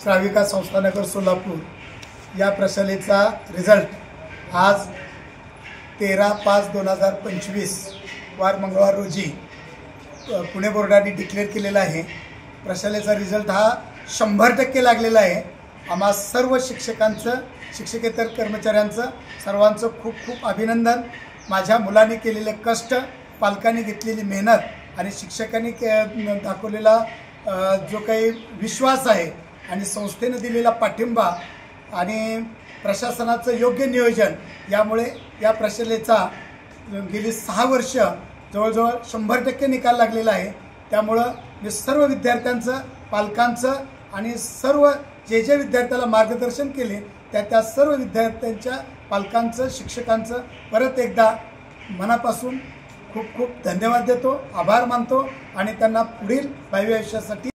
श्राविका संस्थानगर सोलापूर या प्रशालेचा रिझल्ट आज 13/5/2025 वार मंगळवार रोजी पुणे बोर्डाने डिक्लेअर केलेला आहे। प्रशालेचा रिझल्ट हा 100% लागलेला आहे। आम्हा सर्व शिक्षकांचं, शिक्षकेतर कर्मचाऱ्यांचं सर्वांचं खूप खूप अभिनंदन। माझ्या मुलांनी केलेले कष्ट, पालकांनी घेतलेली मेहनत आणि शिक्षकांनी दाखवलेला जो काही विश्वास आहे आणि संस्थेने दिलेला पाठिंबा आणि प्रशासनाचं योग्य नियोजन यामुळे या प्रशालेचा गेली 6 वर्ष जवळजवळ 100% निकाल लागलेला आहे। त्यामुळे मी सर्व विद्यार्थ्यांचं, पालकांचं आणि सर्व जे विद्यार्थ्याला मार्गदर्शन केले त्या सर्व विद्यार्थ्यांच्या, पालकांचं, शिक्षकांचं परत एकदा मनापासून खूप खूप धन्यवाद देतो, आभार मानतो आणि त्यांना पुढील भावी आयुष्यासाठी